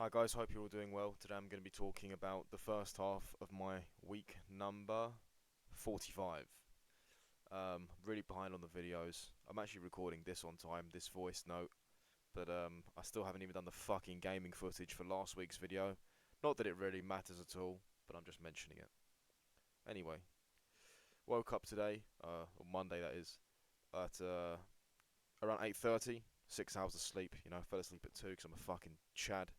Hi guys, hope you're all doing well. Today I'm going to be talking about the first half of my week number 45. Really behind on the videos. I'm actually recording this on time, this voice note, but I still haven't even done the fucking gaming footage for last week's video. Not that it really matters at all, but I'm just mentioning it. Anyway, woke up today, or Monday that is, at around 8:30, 6 hours of sleep. Fell asleep at 2 because I'm a fucking Chad.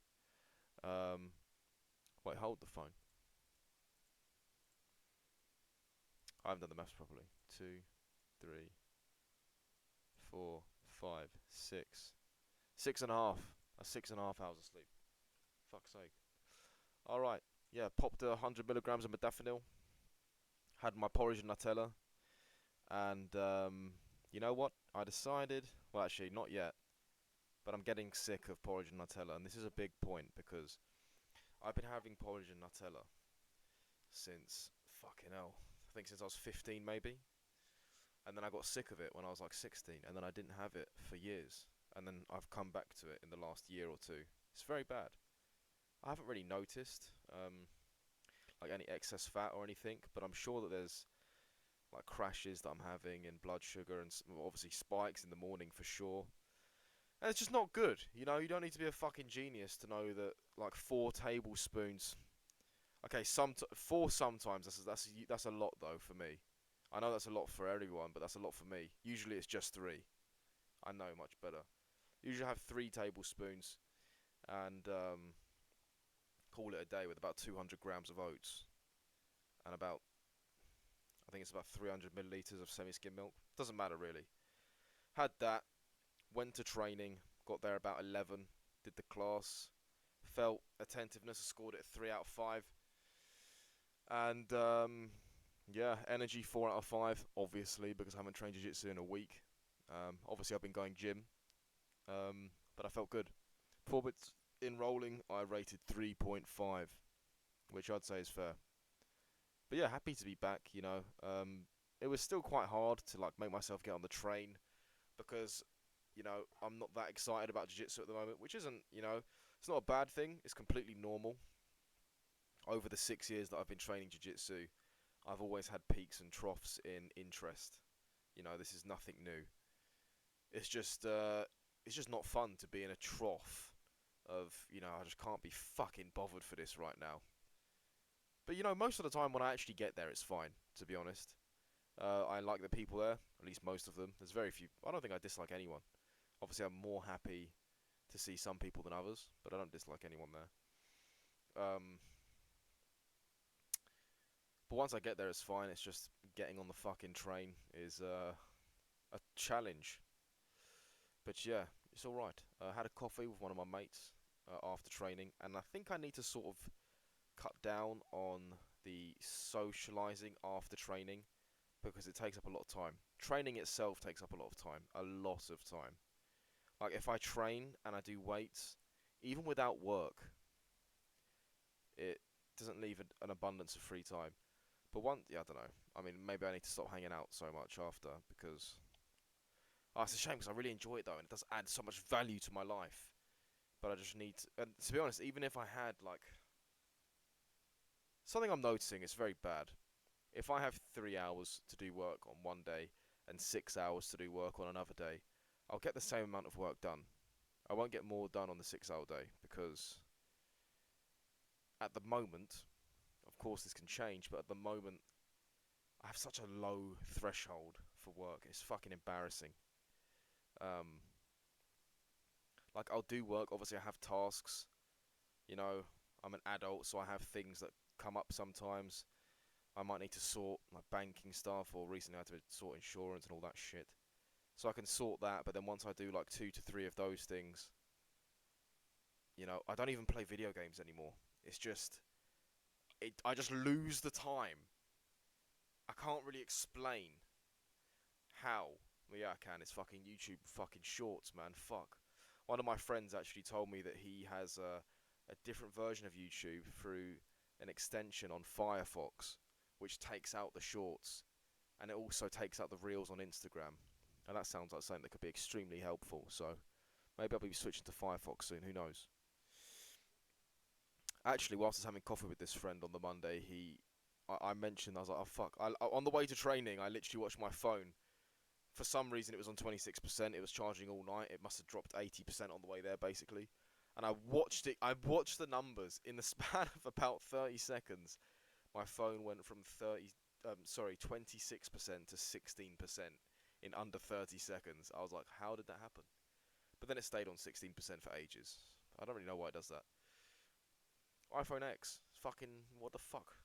Um, Wait, hold the phone. I haven't done the maths properly. Two, three, 4, 5, 6. 6.5. That's 6.5 hours of sleep. Fuck's sake. Alright. Yeah, popped 100 milligrams of modafinil. Had my porridge and Nutella. And, you know what? I decided. Well, actually, not yet. But I'm getting sick of porridge and Nutella. And this is a big point because I've been having porridge and Nutella since. Fucking hell. I think since I was 15, maybe. And then I got sick of it when I was like 16, and then I didn't have it for years. And then I've come back to it in the last year or two. It's very bad. I haven't really noticed like any excess fat or anything, but I'm sure that there's like crashes that I'm having in blood sugar and obviously spikes in the morning for sure. And it's just not good. You don't need to be a fucking genius to know that like 4 tablespoons. Okay, four sometimes. That's a lot though for me. I know that's a lot for everyone, but that's a lot for me. Usually it's just 3. I know much better. Usually have 3 tablespoons and call it a day with about 200 grams of oats and I think it's about 300 milliliters of semi-skim milk. Doesn't matter really. Had that, went to training, got there about 11, did the class, felt attentiveness, scored it a 3 out of 5. And yeah, energy 4 out of 5, obviously, because I haven't trained jiu-jitsu in a week. Obviously, I've been going gym, but I felt good. Forbits in rolling, I rated 3.5, which I'd say is fair. But yeah, happy to be back. It was still quite hard to like make myself get on the train because I'm not that excited about jiu-jitsu at the moment, which isn't it's not a bad thing. It's completely normal. Over the 6 years that I've been training jiu-jitsu, I've always had peaks and troughs in interest. This is nothing new. It's just not fun to be in a trough of, I just can't be fucking bothered for this right now. But most of the time when I actually get there, it's fine, to be honest. I like the people there, at least most of them. There's very few. I don't think I dislike anyone. Obviously, I'm more happy to see some people than others, but I don't dislike anyone there. But once I get there, it's fine. It's just getting on the fucking train is a challenge. But yeah, it's alright. I had a coffee with one of my mates after training, and I think I need to sort of cut down on the socializing after training because it takes up a lot of time. Training itself takes up a lot of time, a lot of time. Like if I train and I do weights, even without work, it doesn't leave an abundance of free time. But yeah, I don't know. I mean, maybe I need to stop hanging out so much after because it's a shame because I really enjoy it though, and it does add so much value to my life. But I just need and to be honest, even if I had like something I'm noticing, it's very bad. If I have 3 hours to do work on one day and 6 hours to do work on another day, I'll get the same amount of work done. I won't get more done on the 6 hour day because at the moment, of course this can change, but at the moment I have such a low threshold for work. It's fucking embarrassing. Um, like I'll do work. Obviously, I have tasks. You know, I'm an adult, so I have things that come up sometimes. I might need to sort like banking stuff, or recently I had to sort insurance and all that shit. So I can sort that, but then once I do like 2 to 3 of those things, I don't even play video games anymore. It's just, I just lose the time. I can't really explain how. Well, yeah, I can. It's fucking YouTube fucking shorts, man. Fuck. One of my friends actually told me that he has a different version of YouTube through an extension on Firefox, which takes out the shorts, and it also takes out the reels on Instagram. And that sounds like something that could be extremely helpful. So maybe I'll be switching to Firefox soon. Who knows? Actually, whilst I was having coffee with this friend on the Monday, I mentioned, I was like, oh fuck. On the way to training, I literally watched my phone. For some reason, it was on 26%. It was charging all night. It must have dropped 80% on the way there, basically. And I watched it. I watched the numbers in the span of about 30 seconds. My phone went from 26% to 16% in under 30 seconds. I was like, how did that happen? But then it stayed on 16% for ages. I don't really know why it does that. iPhone X, fucking what the fuck?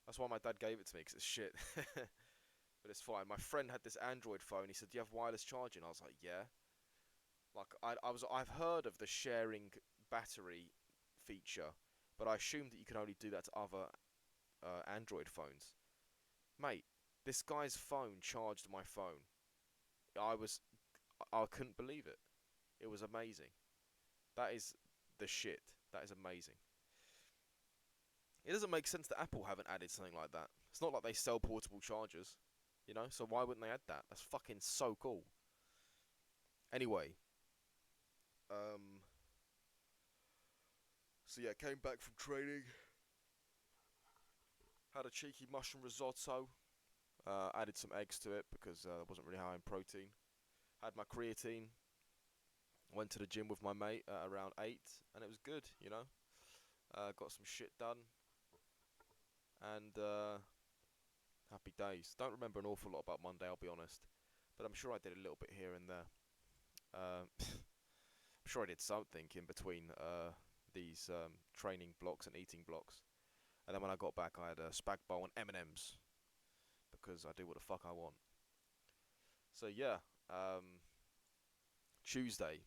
That's why my dad gave it to me, 'cause it's shit. But it's fine. My friend had this Android phone. He said, "Do you have wireless charging?" I was like, "Yeah." Like I've heard of the sharing battery feature, but I assumed that you can only do that to other Android phones. Mate, this guy's phone charged my phone. I was I couldn't believe it. It was amazing. That is the shit. That is amazing. It doesn't make sense that Apple haven't added something like that. It's not like they sell portable chargers, you know? So why wouldn't they add that? That's fucking so cool. Anyway, um, so yeah, came back from training, had a cheeky mushroom risotto, added some eggs to it because I wasn't really high in protein. Had my creatine, went to the gym with my mate at around 8, and it was good, you know? Got some shit done, and happy days. Don't remember an awful lot about Monday, I'll be honest, but I'm sure I did a little bit here and there. I'm sure I did something in between these training blocks and eating blocks. And then when I got back, I had a spag bowl and M&Ms because I do what the fuck I want. So yeah, Tuesday,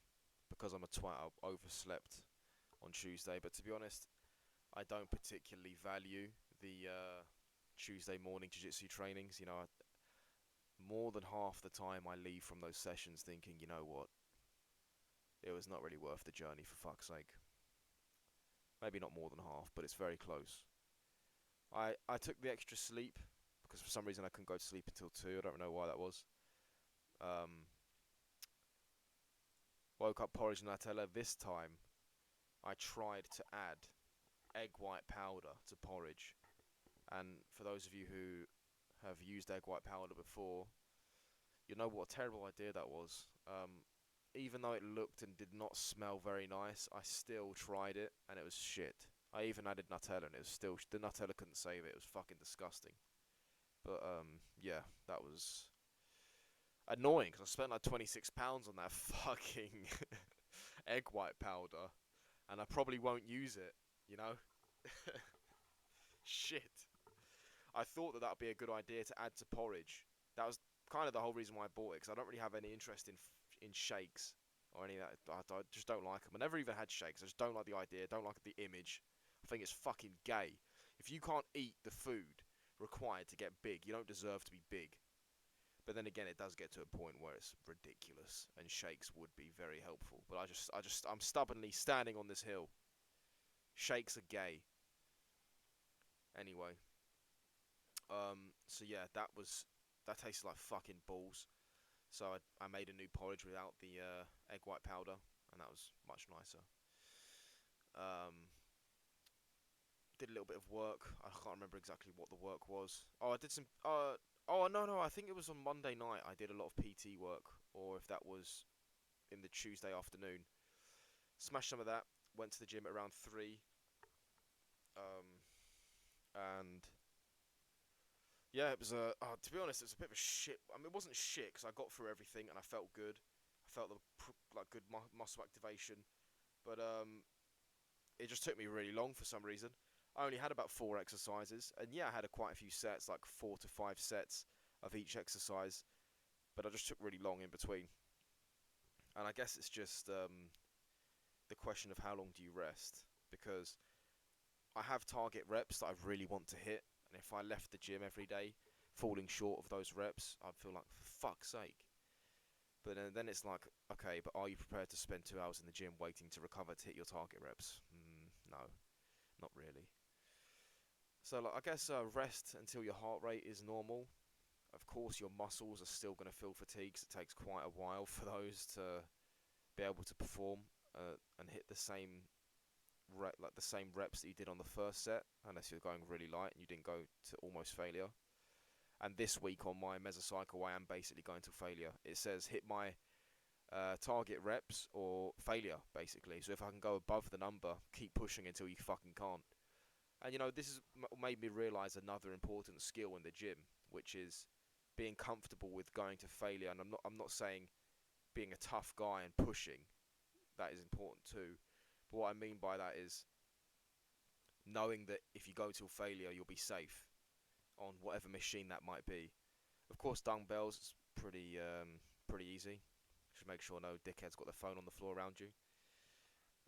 because I'm a twat, I overslept on Tuesday. But to be honest, I don't particularly value the Tuesday morning jiu-jitsu trainings. You know, more than half the time I leave from those sessions thinking, you know what, it was not really worth the journey for fuck's sake. Maybe not more than half, but it's very close. I took the extra sleep because for some reason I couldn't go to sleep until 2. I don't know why that was. Um, Woke up porridge and Nutella. This time I tried to add egg white powder to porridge. And for those of you who have used egg white powder before, you know what a terrible idea that was. Even though it looked and did not smell very nice, I still tried it and it was shit. I even added Nutella and it was still the Nutella couldn't save it. It was fucking disgusting. But yeah, that was annoying because I spent like £26 on that fucking egg white powder, and I probably won't use it. You know, shit. I thought that that'd be a good idea to add to porridge. That was kind of the whole reason why I bought it because I don't really have any interest in shakes or any of that. I just don't like them. I never even had shakes. I just don't like the idea. Don't like the image. I think it's fucking gay. If you can't eat the food required to get big, you don't deserve to be big. But then again, it does get to a point where it's ridiculous, and shakes would be very helpful. But I'm stubbornly standing on this hill. Shakes are gay. Anyway, so yeah, that tasted like fucking balls. So I made a new porridge without the egg white powder, and that was much nicer. Um, did a little bit of work. I can't remember exactly what the work was. Oh, I did some. Oh no, I think it was on Monday night. I did a lot of PT work, or if that was in the Tuesday afternoon. Smashed some of that. Went to the gym at around 3. Um, and yeah, it was to be honest, it was a bit of a shit. I mean, it wasn't shit because I got through everything and I felt good. I felt like good muscle activation, but it just took me really long for some reason. I only had about 4 exercises, and yeah, I had quite a few sets, like 4 to 5 sets of each exercise, but I just took really long in between. And I guess it's just the question of how long do you rest, because I have target reps that I really want to hit, and if I left the gym every day falling short of those reps, I'd feel like, for fuck's sake. But then it's like, okay, but are you prepared to spend 2 hours in the gym waiting to recover to hit your target reps? No, not really. So like, I guess rest until your heart rate is normal. Of course, your muscles are still going to feel fatigued 'cause it takes quite a while for those to be able to perform and hit the same like the same reps that you did on the first set, unless you're going really light and you didn't go to almost failure. And this week on my mesocycle, I am basically going to failure. It says hit my target reps or failure, basically. So if I can go above the number, keep pushing until you fucking can't. And you know, this has made me realise another important skill in the gym, which is being comfortable with going to failure. And I'm not saying being a tough guy and pushing. That is important too. But what I mean by that is knowing that if you go till failure, you'll be safe on whatever machine that might be. Of course, dumbbells is pretty easy. Just make sure no dickhead's got their phone on the floor around you.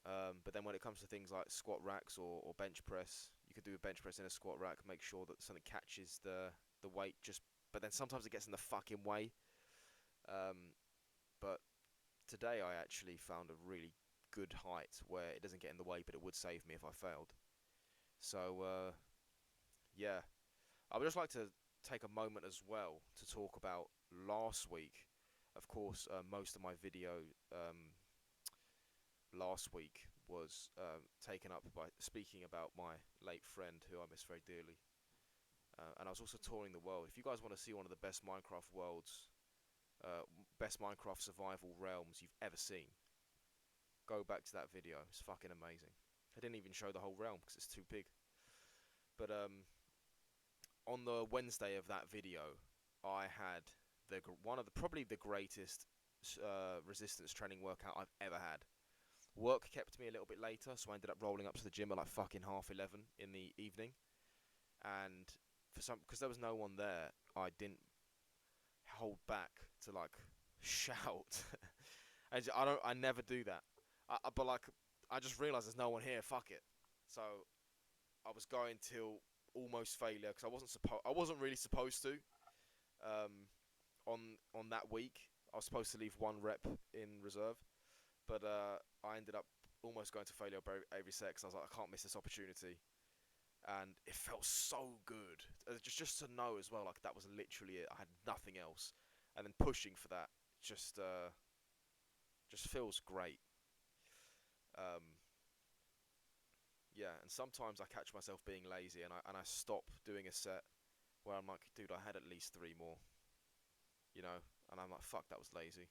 But then when it comes to things like squat racks or bench press, you could do a bench press in a squat rack. Make sure that something catches the weight. But then sometimes it gets in the fucking way. But today I actually found a really good height where it doesn't get in the way, but it would save me if I failed. So yeah, I would just like to take a moment as well to talk about last week. Of course, most of my video last week was taken up by speaking about my late friend who I miss very dearly. And I was also touring the world. If you guys want to see one of the best Minecraft worlds, best Minecraft survival realms you've ever seen, go back to that video. It's fucking amazing. I didn't even show the whole realm because it's too big. But on the Wednesday of that video, I had probably the greatest resistance training workout I've ever had. Work kept me a little bit later, so I ended up rolling up to the gym at like fucking 11:30 in the evening. And because there was no one there, I didn't hold back to like shout. I never do that. But like, I just realised there's no one here. Fuck it. So I was going till almost failure because I wasn't really supposed to. On that week, I was supposed to leave one rep in reserve, but I ended up almost going to failure every set because I was like, I can't miss this opportunity. And it felt so good. Just to know as well, like that was literally it. I had nothing else, and then pushing for that just feels great. Um, yeah, and sometimes I catch myself being lazy, and I stop doing a set where I'm like, dude, I had at least three more, you know, and I'm like, fuck, that was lazy.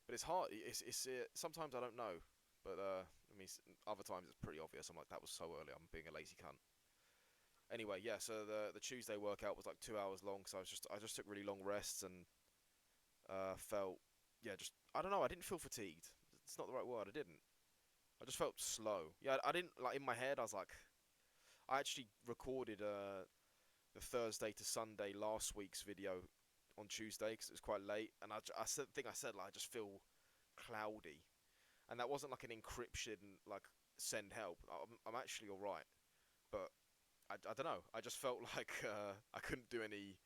But it's hard. It's sometimes I don't know, but I mean, other times it's pretty obvious. I'm like, that was so early. I'm being a lazy cunt. Anyway, yeah. So the Tuesday workout was like 2 hours long. So I just took really long rests and felt just I don't know. I didn't feel fatigued. It's not the right word. I didn't. I just felt slow. Yeah, I didn't like in my head. I was like, I actually recorded the Thursday to Sunday last week's video on Tuesday because it was quite late, and think I said like I just feel cloudy, and that wasn't like an encryption like send help. I'm actually all right, but I don't know. I just felt like I couldn't do any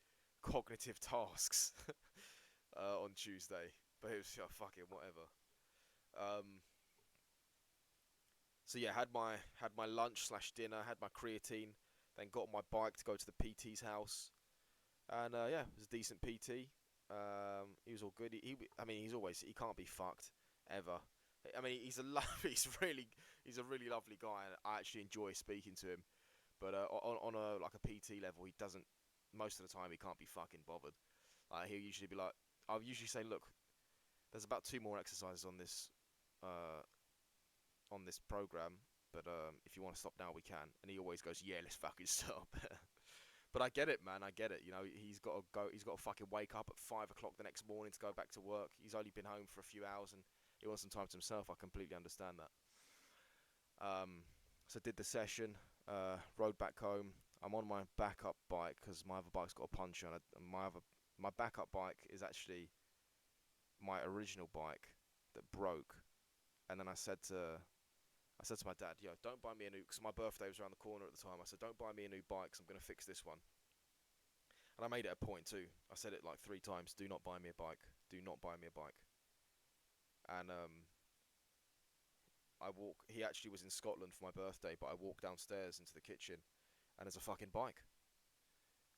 cognitive tasks on Tuesday, but it was fucking whatever. Um, so yeah, had my lunch slash dinner, had my creatine, then got on my bike to go to the PT's house. And yeah, it was a decent PT. He was all good. I mean, he can't be fucked ever. I mean, he's a really lovely guy, and I actually enjoy speaking to him. But on a like a PT level, he doesn't. Most of the time, he can't be fucking bothered. Like he'll usually be like, I'll usually say, look, there's about two more exercises uh, on this program, but if you want to stop now, we can. And he always goes, yeah, let's fucking stop. But I get it, man. I get it. You know, he's got to go. He's got to fucking wake up at 5 o'clock the next morning to go back to work. He's only been home for a few hours and he wants some time to himself. I completely understand that. So did the session, rode back home. I'm on my backup bike because my other bike's got a puncture, and my backup bike is actually my original bike that broke. And then I said to my dad, yo, don't buy me a new, because my birthday was around the corner at the time. I said, don't buy me a new bike, because I'm going to fix this one. And I made it a point too. I said it like 3 times, do not buy me a bike. Do not buy me a bike. And he actually was in Scotland for my birthday, but I walked downstairs into the kitchen, and there's a fucking bike.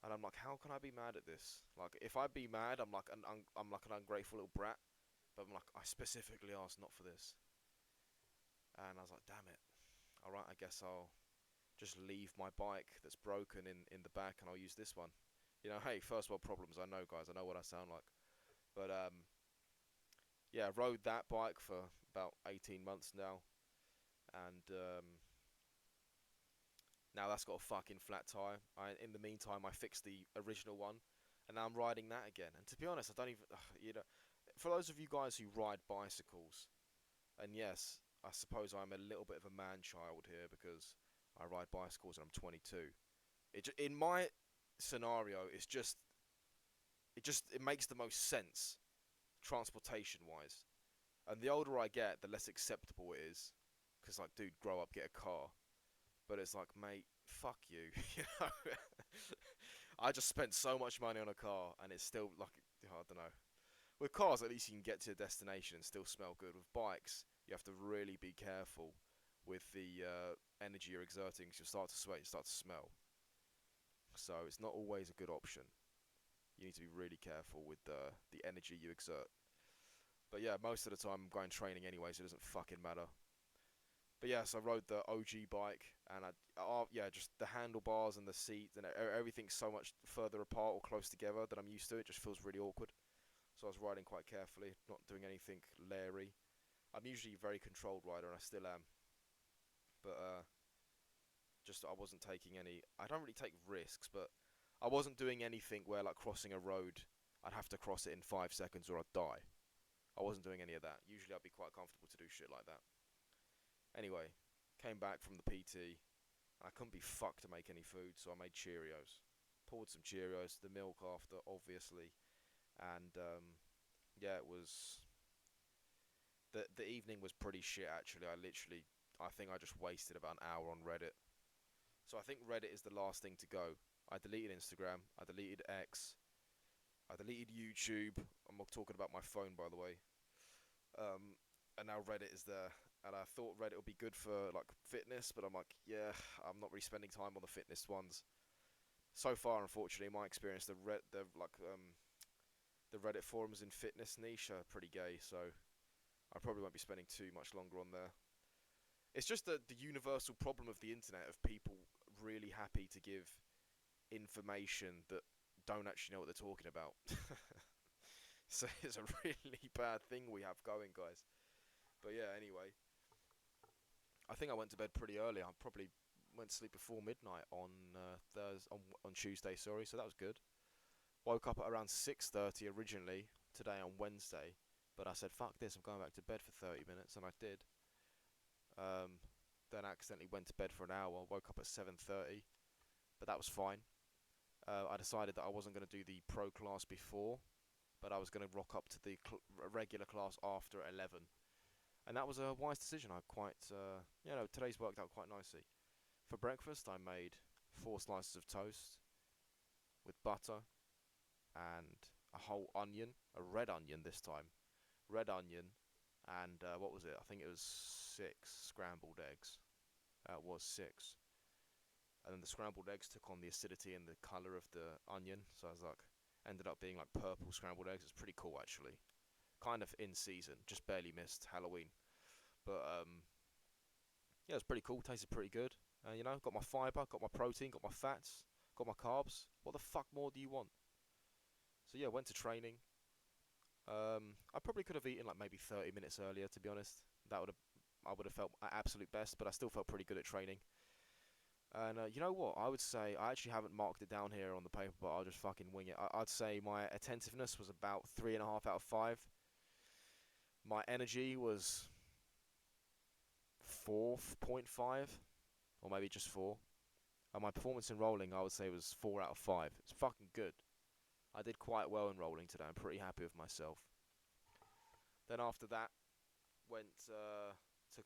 And I'm like, how can I be mad at this? Like, if I be mad, I'm like I'm like an ungrateful little brat. But I'm like, I specifically asked not for this. And I was like, damn it. alright, I guess I'll just leave my bike that's broken in the back and I'll use this one. You know, hey, first world problems, I know, guys, I know what I sound like. But, yeah, I rode that bike for about 18 months now, and, now that's got a fucking flat tire. In the meantime, I fixed the original one, and now I'm riding that again. And to be honest, I don't even, you know, for those of you guys who ride bicycles, and yes, I suppose I'm a little bit of a man child here because I ride bicycles and I'm 22. In my scenario, it makes the most sense transportation wise. And the older I get, the less acceptable it is. Because, like, dude, grow up, get a car. But it's like, mate, fuck you. You know? I just spent so much money on a car, and it's still, like, I don't know. With cars, at least you can get to your destination and still smell good. With bikes, you have to really be careful with the energy you're exerting, because you'll start to sweat, you start to smell. So it's not always a good option. You need to be really careful with the energy you exert. But yeah, most of the time I'm going training anyway, so it doesn't fucking matter. But yeah, so I rode the OG bike, and yeah, just the handlebars and the seat and everything's so much further apart or close together than I'm used to. It just feels really awkward. So I was riding quite carefully, not doing anything leery. I'm usually a very controlled rider, and I still am. But just I wasn't taking any. I don't really take risks, but I wasn't doing anything where, like, crossing a road, I'd have to cross it in 5 seconds or I'd die. I wasn't doing any of that. Usually I'd be quite comfortable to do shit like that. Anyway, came back from the PT. I couldn't be fucked to make any food, so I made Cheerios. Poured some Cheerios, the milk after, obviously. And, yeah, it was... The evening was pretty shit, actually. I think I just wasted about an hour on Reddit. So I think Reddit is the last thing to go. I deleted Instagram, I deleted X, I deleted YouTube. I'm not talking about my phone, by the way. And now Reddit is there. And I thought Reddit would be good for, like, fitness, but I'm like, yeah, I'm not really spending time on the fitness ones. So far, unfortunately, in my experience, the Reddit forums in fitness niche are pretty gay, so I probably won't be spending too much longer on there. It's just the universal problem of the internet of people really happy to give information that don't actually know what they're talking about. So it's a really bad thing we have going, guys. But yeah, anyway, I think I went to bed pretty early. I probably went to sleep before midnight on on Tuesday. Sorry, so that was good. Woke up at around 6:30 originally today on Wednesday, but I said fuck this. I'm going back to bed for 30 minutes, and I did. Um, then accidentally went to bed for an hour. Woke up at 7:30, but that was fine. I decided that I wasn't going to do the pro class before, but I was going to rock up to the regular class after 11. And that was a wise decision. Today's worked out quite nicely. For breakfast, I made 4 slices of toast with butter and a whole onion, a red onion this time. Red onion, and what was it? I think it was 6 scrambled eggs. It was 6. And then the scrambled eggs took on the acidity and the colour of the onion, so I was like, ended up being like purple scrambled eggs. It's pretty cool, actually. Kind of in season, just barely missed Halloween. But yeah, it was pretty cool. Tasted pretty good. Got my fibre, got my protein, got my fats, got my carbs. What the fuck more do you want? So yeah, went to training. I probably could have eaten like maybe 30 minutes earlier, to be honest. I would have felt at absolute best, but I still felt pretty good at training. And you know what? I would say I actually haven't marked it down here on the paper, but I'll just fucking wing it. I'd say my attentiveness was about 3.5 out of 5. My energy was 4.5, or maybe just 4. And my performance in rolling, I would say, was 4 out of 5. It's fucking good. I did quite well in rolling today. I'm pretty happy with myself. Then after that, went to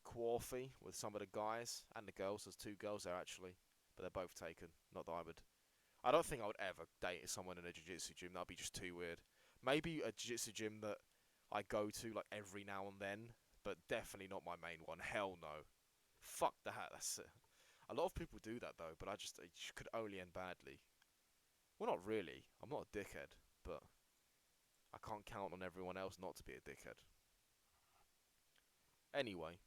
Quarthy with some of the guys and the girls. There's 2 girls there actually, but they're both taken. Not that I would. I don't think I would ever date someone in a jiu-jitsu gym. That'd be just too weird. Maybe a jiu-jitsu gym that I go to like every now and then, but definitely not my main one. Hell no. Fuck that. That's it. A lot of people do that though, but it could only end badly. Well, not really. I'm not a dickhead, but I can't count on everyone else not to be a dickhead. Anyway,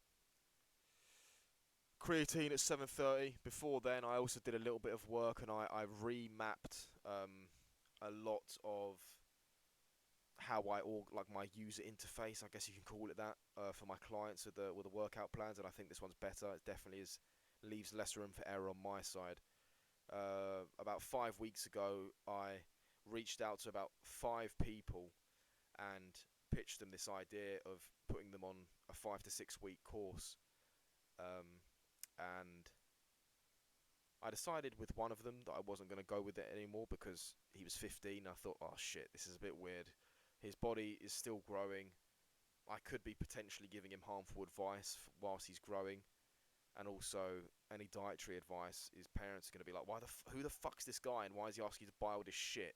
creatine at 7:30. Before then, I also did a little bit of work, and I remapped a lot of how like my user interface, I guess you can call it that, for my clients with the workout plans, and I think this one's better. It definitely is leaves less room for error on my side. About 5 weeks ago, I reached out to about 5 people and pitched them this idea of putting them on a 5 to 6 week course. And I decided with one of them that I wasn't going to go with it anymore because he was 15. I thought, oh shit, this is a bit weird. His body is still growing. I could be potentially giving him harmful advice whilst he's growing. And also, any dietary advice, his parents are going to be like, who the fuck's this guy and why is he asking you to buy all this shit?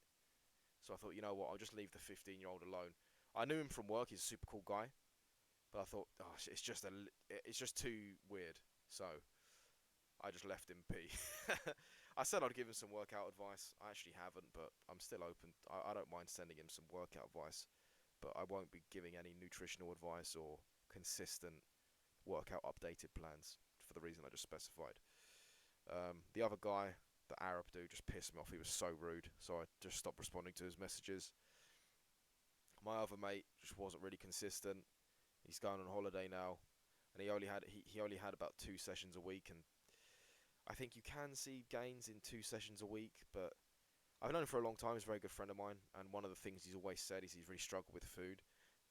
So I thought, you know what, I'll just leave the 15-year-old alone. I knew him from work, he's a super cool guy. But I thought, oh, it's just too weird. So I just left him be. I said I'd give him some workout advice. I actually haven't, but I'm still open. I don't mind sending him some workout advice, but I won't be giving any nutritional advice or consistent workout updated plans for the reason I just specified. The other guy, the Arab dude, just pissed me off. He was so rude, so I just stopped responding to his messages. My other mate just wasn't really consistent. He's going on holiday now, and he only had about 2 sessions a week, and I think you can see gains in 2 sessions a week, but I've known him for a long time. He's a very good friend of mine, and one of the things he's always said is he's really struggled with food,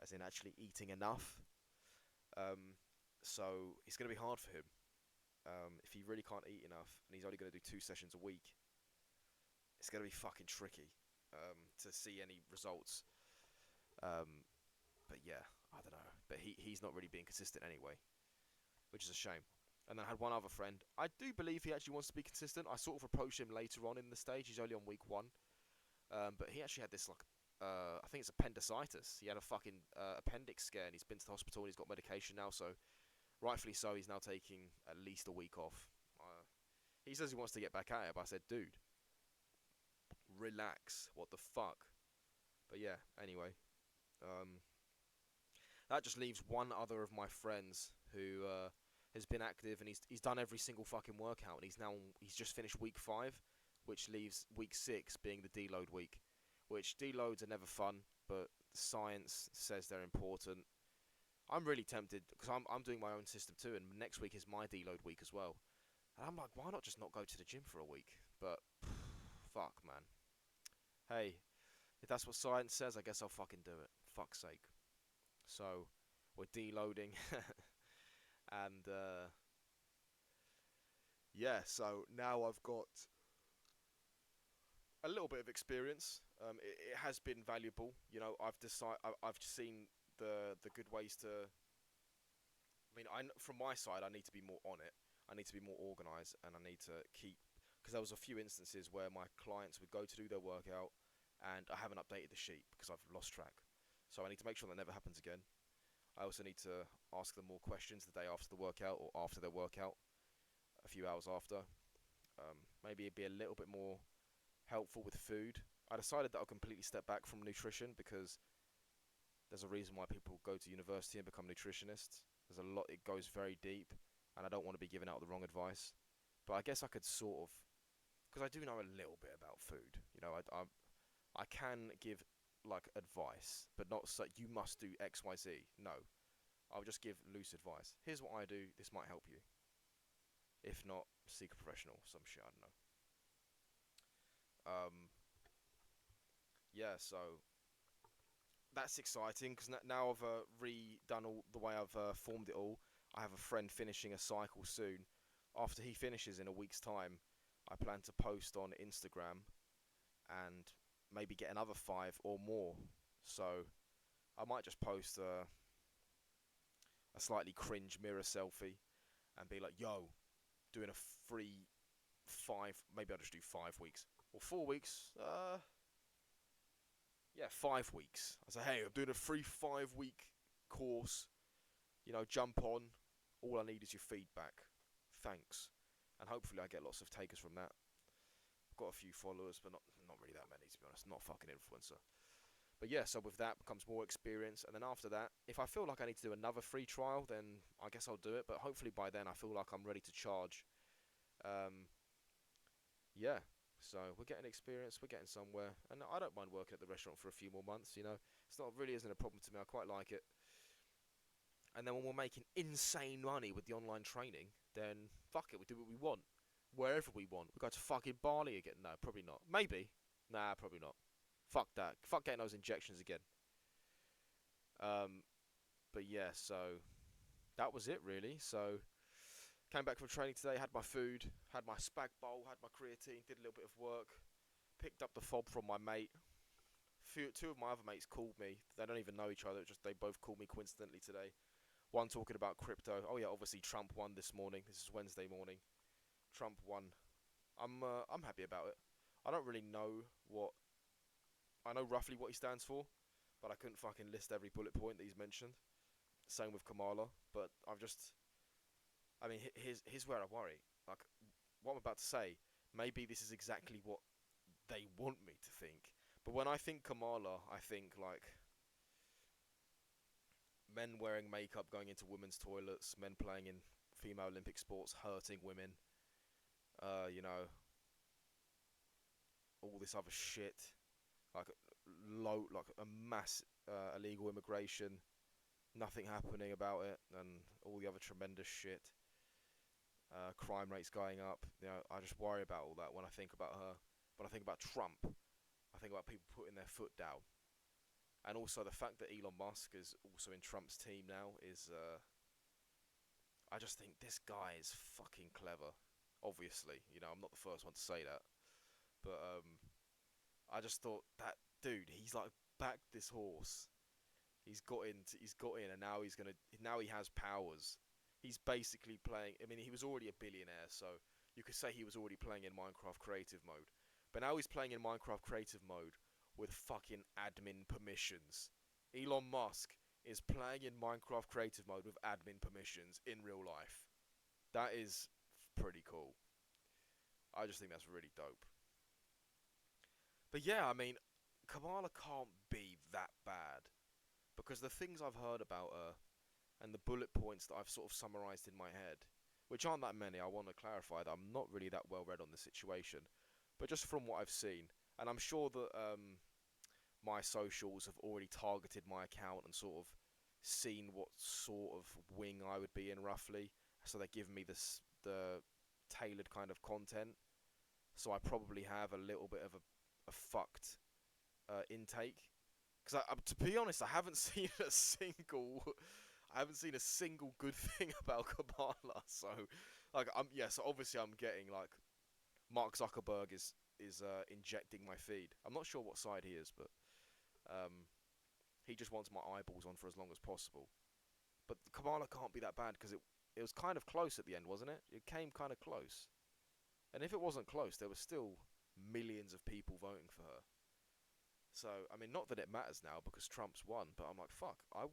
as in actually eating enough. So it's going to be hard for him. If he really can't eat enough, and he's only going to do 2 sessions a week, it's going to be fucking tricky to see any results. But yeah, I don't know. But he's not really being consistent anyway, which is a shame. And then I had one other friend. I do believe he actually wants to be consistent. I sort of approached him later on in the stage. He's only on week 1. But he actually had this, like, I think it's appendicitis. He had a fucking appendix scare, and he's been to the hospital, and he's got medication now. So, rightfully so, he's now taking at least a week off. He says he wants to get back at it, but I said, dude, relax. What the fuck? But yeah, anyway. That just leaves one other of my friends who has been active, and he's done every single fucking workout, and he's just finished week 5, which leaves week 6 being the deload week. Which deloads are never fun, but science says they're important. I'm really tempted because I'm doing my own system too, and next week is my deload week as well. And I'm like, why not just not go to the gym for a week? But fuck, man. Hey, if that's what science says, I guess I'll fucking do it. Fuck's sake. So we're deloading, and yeah. So now I've got a little bit of experience. It has been valuable. You know, I've seen the good ways to. I mean, from my side, I need to be more on it. I need to be more organised, and I need to keep, because there was a few instances where my clients would go to do their workout, and I haven't updated the sheet because I've lost track. So I need to make sure that never happens again. I also need to ask them more questions the day after the workout or after their workout, a few hours after. Maybe it'd be a little bit more helpful with food. I decided that I'll completely step back from nutrition because there's a reason why people go to university and become nutritionists. There's a lot, it goes very deep, and I don't want to be giving out the wrong advice. But I guess I could sort of, because I do know a little bit about food. You know, I can give like advice, but not so you must do X, Y, Z. No, I'll just give loose advice. Here's what I do. This might help you. If not, seek a professional. Some shit, I don't know. Yeah, so that's exciting because now I've redone all the way I've formed it all. I have a friend finishing a cycle soon. After he finishes in a week's time, I plan to post on Instagram and maybe get another 5 or more. So I might just post a slightly cringe mirror selfie and be like, yo, doing a free 5, maybe I'll just do 5 weeks. Or 4 weeks, yeah, 5 weeks. I say, hey, I'm doing a free 5-week course. You know, jump on. All I need is your feedback. Thanks. And hopefully I get lots of takers from that. I've got a few followers, but not really that many, to be honest. Not a fucking influencer. But yeah, so with that becomes more experience, and then after that, if I feel like I need to do another free trial, then I guess I'll do it. But hopefully by then I feel like I'm ready to charge. Um, yeah. So we're getting experience, we're getting somewhere, and I don't mind working at the restaurant for a few more months. It's not really isn't a problem to me. I quite like it. And then when we're making insane money with the online training, then fuck it, we do what we want, wherever we want. We go to fucking Bali again. No, probably not. Maybe. Nah, probably not. Fuck that. Fuck getting those injections again. Um, but yeah, so that was it really. So came back from training today, had my food, had my spag bowl, had my creatine, did a little bit of work, picked up the fob from my mate. Two of my other mates called me. They don't even know each other. Just they both called me coincidentally today. One talking about crypto. Oh yeah, obviously Trump won this morning. This is Wednesday morning. Trump won. I'm happy about it. I don't really know what I know roughly what he stands for, but I couldn't fucking list every bullet point that he's mentioned. Same with Kamala, but I mean, here's where I worry. Like, what I'm about to say, maybe this is exactly what they want me to think. But when I think Kamala, I think like men wearing makeup going into women's toilets, men playing in female Olympic sports, hurting women, you know, all this other shit, like like a mass illegal immigration, nothing happening about it, and all the other tremendous shit. Crime rates going up. I just worry about all that when I think about her. When I think about Trump, I think about people putting their foot down, and also the fact that Elon Musk is also in Trump's team now is. I just think this guy is fucking clever. Obviously, I'm not the first one to say that, but I just thought that dude, he's like backed this horse. He's got in, and now he has powers. He's basically playing. I mean, he was already a billionaire, so you could say he was already playing in Minecraft creative mode. But now he's playing in Minecraft creative mode with fucking admin permissions. Elon Musk is playing in Minecraft creative mode with admin permissions in real life. That is pretty cool. I just think that's really dope. But yeah, I mean, Kamala can't be that bad because the things I've heard about her and the bullet points that I've sort of summarized in my head, which aren't that many. I want to clarify that I'm not really that well read on the situation, but just from what I've seen, and I'm sure that my socials have already targeted my account and sort of seen what sort of wing I would be in roughly, so they're giving me the tailored kind of content. So I probably have a little bit of a fucked intake. Because to be honest, I haven't seen a single I haven't seen a single good thing about Kamala. So, like, so obviously I'm getting like Mark Zuckerberg is injecting my feed. I'm not sure what side he is, but um, he just wants my eyeballs on for as long as possible. But Kamala can't be that bad because it was kind of close at the end, wasn't it? It came kind of close, and if it wasn't close, there were still millions of people voting for her. So I mean, not that it matters now because Trump's won, but I'm like, fuck, I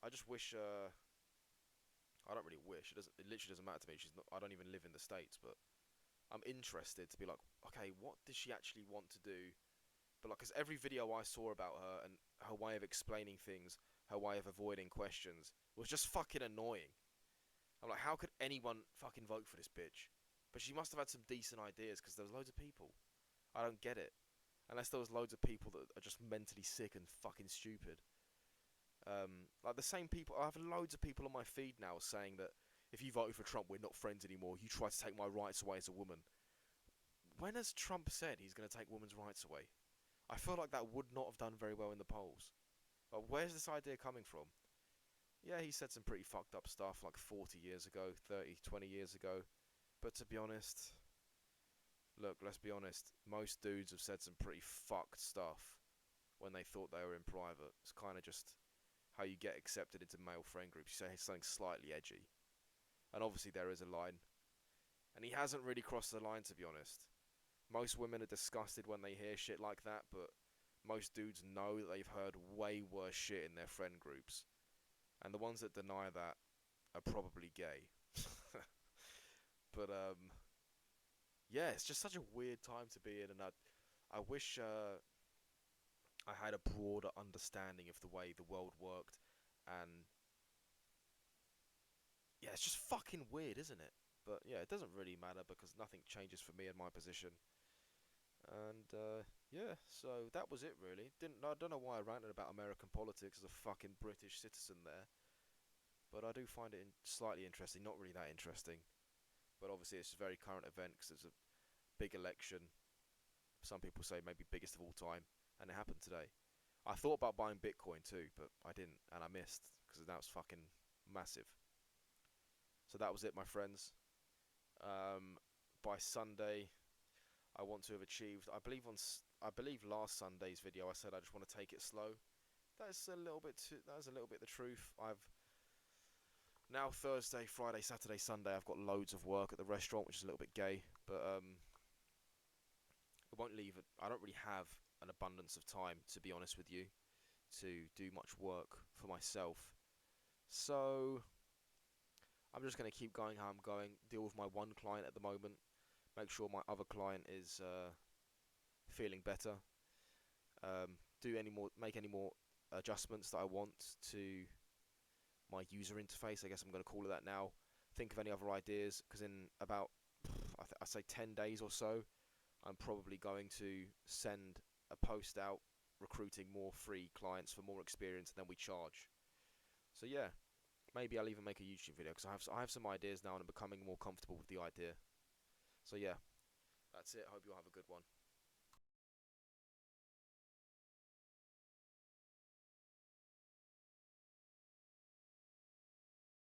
just wish. I don't really wish. It doesn't. It literally doesn't matter to me. She's not. I don't even live in the States, but I'm interested to be like, okay, what does she actually want to do? But like, because every video I saw about her and her way of explaining things, her way of avoiding questions was just fucking annoying. I'm like, how could anyone fucking vote for this bitch? But she must have had some decent ideas because there was loads of people. I don't get it. Unless there was loads of people that are just mentally sick and fucking stupid. Like the same people, I have loads of people on my feed now saying that if you voted for Trump, we're not friends anymore. You tried to take my rights away as a woman. When has Trump said he's going to take women's rights away? I feel like that would not have done very well in the polls. Like, where's this idea coming from? Yeah, he said some pretty fucked up stuff like 40 years ago, 30, 20 years ago. But to be honest, look, let's be honest. Most dudes have said some pretty fucked stuff when they thought they were in private. It's kind of just how you get accepted into male friend groups. You say something slightly edgy. And obviously there is a line. And he hasn't really crossed the line, to be honest. Most women are disgusted when they hear shit like that, but most dudes know that they've heard way worse shit in their friend groups. And the ones that deny that are probably gay. But, yeah, it's just such a weird time to be in, and I wish, I had a broader understanding of the way the world worked, and yeah, it's just fucking weird, isn't it? But yeah, it doesn't really matter because nothing changes for me in my position. And yeah, so that was it really. I don't know why I ranted about American politics as a fucking British citizen there, but I do find it slightly interesting. Not really that interesting, but obviously it's a very current event because it's a big election. Some people say maybe biggest of all time, and it happened today. I thought about buying Bitcoin too, but I didn't, and I missed because that was fucking massive. So that was it, my friends. By Sunday, I want to have achieved. I believe last Sunday's video I said I just want to take it slow. That's a little bit too. That's a little bit the truth. I've now Thursday, Friday, Saturday, Sunday. I've got loads of work at the restaurant, which is a little bit gay, but it won't leave. I don't really have an abundance of time, to be honest with you, to do much work for myself. So I'm just gonna keep going how I'm going. Deal with my one client at the moment. Make sure my other client is feeling better. Make any more adjustments that I want to my user interface. I guess I'm going to call it that now. Think of any other ideas because in about I say 10 days or so, I'm probably going to send a post out recruiting more free clients for more experience than we charge. So yeah, maybe I'll even make a YouTube video because I have some ideas now and I'm becoming more comfortable with the idea. So yeah, that's it. Hope you all have a good one.